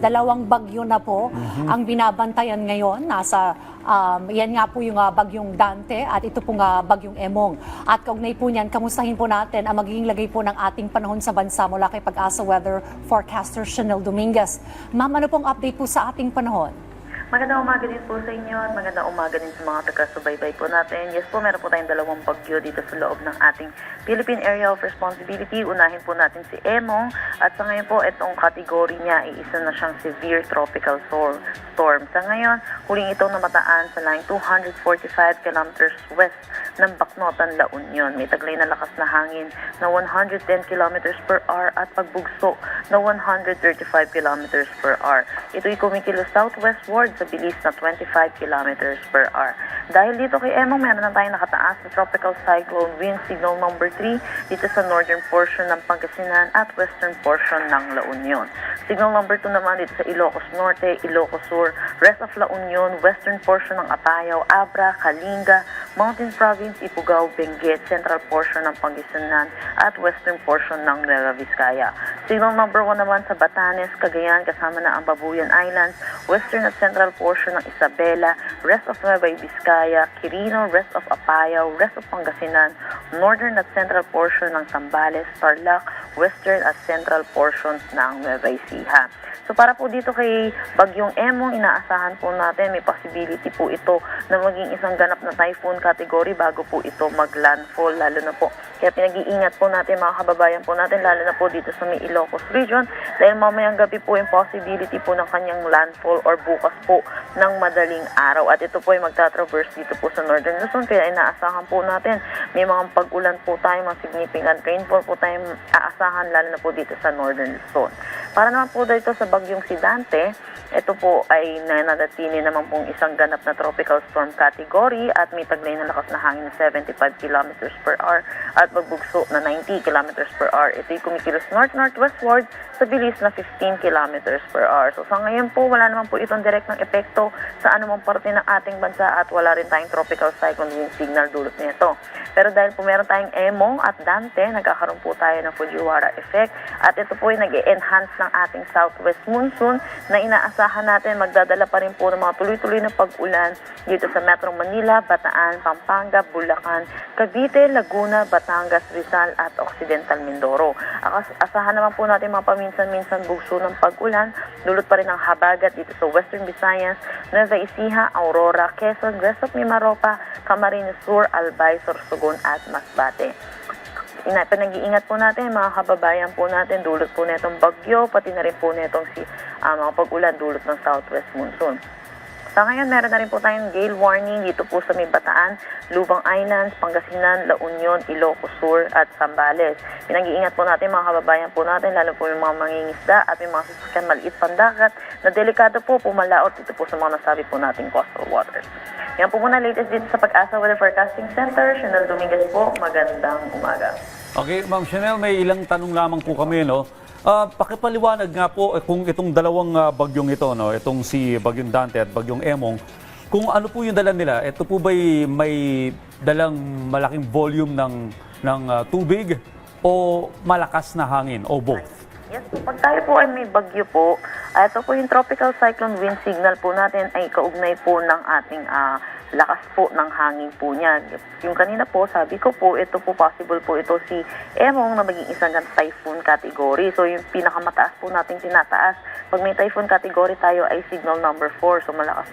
dalawang bagyo na po ang binabantayan ngayon. Yan nga po yung bagyong Dante at ito pong bagyong Emong. At kaugnay po niyan, kamustahin po natin ang magiging lagay po ng ating panahon sa bansa mula kay Pag-asa Weather Forecaster Chanel Dominguez. Ma'am, ano pong update po sa ating panahon? Magandang umaga din po sa inyo at magandang umaga din sa mga taga-subaybay po natin. Yes po, meron po tayong dalawang bagyo dito sa loob ng ating Philippine Area of Responsibility. Unahin po natin si Emong at sa ngayon po itong kategory niya ay isa na siyang severe tropical storm. Sa ngayon, huling itong namataan sa line 245 kilometers west ng Bacnotan, La Union. May taglay na lakas na hangin na 110 kilometers per hour at pagbugso na 135 kilometers per hour. Ito'y kumikilos southwestward sa bilis na 25 kilometers per hour. Dahil dito kay Emong, meron na tayong nakataas na tropical cyclone wind signal number 3 dito sa northern portion ng Pangasinan at western portion ng La Union. Signal number 2 naman dito sa Ilocos Norte, Ilocos Sur, rest of La Union, western portion ng Apayao, Abra, Kalinga, Mountain Province, Ifugao, Benguet, central portion ng Pangasinan at western portion ng Nueva Vizcaya. Signal number 1 naman sa Batanes, Cagayan, kasama na ang Babuyan Islands, western at central portion ng Isabela, rest of Nueva Vizcaya, Quirino, rest of Apayao, rest of Pangasinan, northern at central portion ng Zambales, Tarlac, western at central portions ng Nueva Ecija. So para po dito kay Bagyong Emong, inaasahan po natin may possibility po ito na maging isang ganap na typhoon category bago po ito mag-landfall, lalo na po. Kaya pinag-iingat po natin mga kababayan po natin, lalo na po dito sa may Ilocos region, dahil mamayang gabi po yung possibility po ng kanyang landfall or bukas po ng madaling araw. At ito po ay magta-traverse dito po sa Northern Luzon, kaya inaasahan po natin may mga pag-ulan po tayo, mga significant rainfall po tayong aasahan, lalo na po dito sa Northern Luzon. Para naman po dito sa bagyong si Dante, ito po ay nananatili naman pong isang ganap na tropical storm category at may taglay na lakas na hangin na 75 kilometers per hour at magbugso na 90 kilometers per hour. Ito'y kumikilos north-northwestward sa bilis na 15 kilometers per hour. So sa ngayon po, wala naman po itong direktang epekto sa anumang parte ng ating bansa at wala rin tayong tropical cyclone wind signal dulot nito. Pero dahil po meron tayong Emong at Dante, nagkakaroon po tayo ng Fujiwara effect at ito po ay nag-enhance ng ating southwest monsoon na inaasahan natin magdadala pa rin po ng mga tuloy-tuloy na pag-ulan dito sa Metro Manila, Bataan, Pampanga, Bulacan, Cavite, Laguna, Batangas, Rizal at Occidental Mindoro. Asahan naman po natin mga paminsan-minsan bugso ng pag-ulan, dulot pa rin ng habagat dito sa Western Visayas, Nueva Ecija, Aurora, Quezon, rest of Mimaropa, Camarines Sur, Albay, Sorsogon at Masbate. Pinag-iingat po natin mga kababayan po natin, dulot po na itong bagyo, pati na rin po na itong mga pag-ulan dulot ng southwest monsoon. Sa ngayon, meron na rin po tayong gale warning dito po sa may Bataan, Lubang Islands, Pangasinan, La Union, Ilocos Sur at Zambales. Pinag-iingat po natin mga kababayan po natin, lalo po yung mga mangingisda at yung mga sasakyan maliit pandagat na delikado po pumalaot dito po sa mga nasabi po nating coastal waters. Yan po muna latest dito sa Pag-asa Weather Forecasting Center. Chanel Dominguez po, magandang umaga. Okay, Ma'am Chanel, may ilang tanong lamang po kami, no? Pakipaliwanag nga po kung itong dalawang bagyong ito, no? Itong si Bagyong Dante at Bagyong Emong, kung ano po yung dala nila? Ito po ba'y may dalang malaking volume ng tubig o malakas na hangin o both? Yes, pag tayo po ay may bagyo po, ito po yung tropical cyclone wind signal po natin ay kaugnay po ng ating lakas po ng hangin po niya. Yung kanina po, sabi ko po, ito po possible po ito si Emong na maging isang typhoon category. So yung pinakamataas po nating tinataas, pag may typhoon category tayo ay signal number 4. So malakas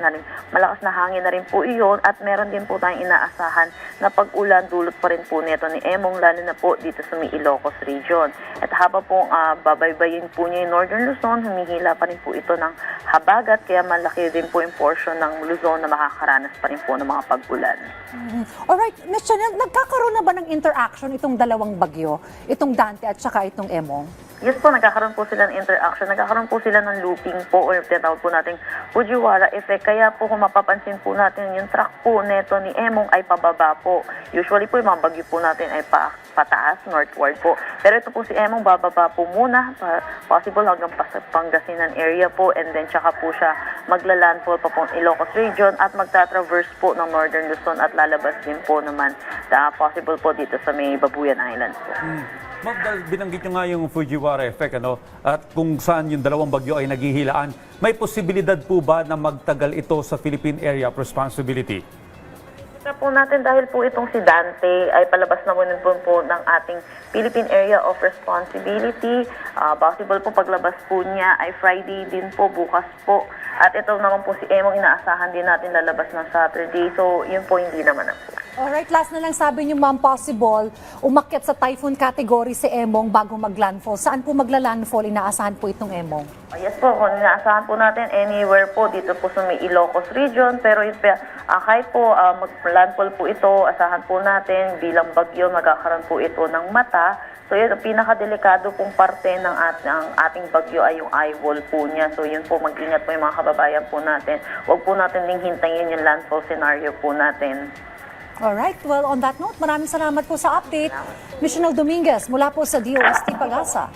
na hangin na rin po iyon at meron din po tayong inaasahan na pag-ulan dulot pa rin po nito ni Emong, lalo na po dito sa may Ilocos region. At habang po babaybayin po niya yung Northern Luzon, humihila pa rin po ito ng habagat, kaya malaki din po yung portion ng Luzon na makakaranas pa rin po ng mga pag-ulan. Alright, Ms. Chanel, nagkakaroon na ba ng interaction itong dalawang bagyo, itong Dante at saka itong Emong? Yes po, nagkakaroon po sila ng interaction, nagkakaroon po sila ng looping po o tinatawag po nating Fujiwara effect. Kaya po kung mapapansin po natin, yung track po neto ni Emong ay pababa po. Usually po yung mga bagyo po natin ay pataas, northward po. Pero ito po si Emong bababa po muna, possible hanggang Pangasinan area po, and then tsaka po siya magla-landfall pa po Ilocos region at magta-traverse po ng Northern Luzon at lalabas din po naman possible po dito sa may Babuyan Islands po. Ma'am, dahil binanggit nyo nga yung Fujiwara effect, at kung saan yung dalawang bagyo ay naghihilaan, may posibilidad po ba na magtagal ito sa Philippine Area of Responsibility? Kaya po natin dahil po itong si Dante ay palabas na muna po ng ating Philippine Area of Responsibility. Possible po paglabas po niya ay Friday din po, bukas po. At ito naman po si Emong, inaasahan din natin lalabas ng Saturday. So yun po hindi naman na po. Alright, last na lang sabi niyo ma'am, possible umakyat sa typhoon category si Emong bago maglandfall. Saan po magla-landfall? Inaasahan po itong Emong? Yes po, kung inaasahan po natin anywhere po dito po sa may Ilocos region. Pero yun, kahit po mag-landfall po ito, asahan po natin bilang bagyo, magkakaroon po ito ng mata. So yun, ang pinakadelikado pong parte ng ating bagyo ay yung eye wall po niya. So yun po, mag-ingat po yung mga kababayan po natin. Huwag po natin ding hintayin yung landfall scenario po natin. Alright, well on that note, maraming salamat po sa update. Missional Dominguez mula po sa DOST Pagasa.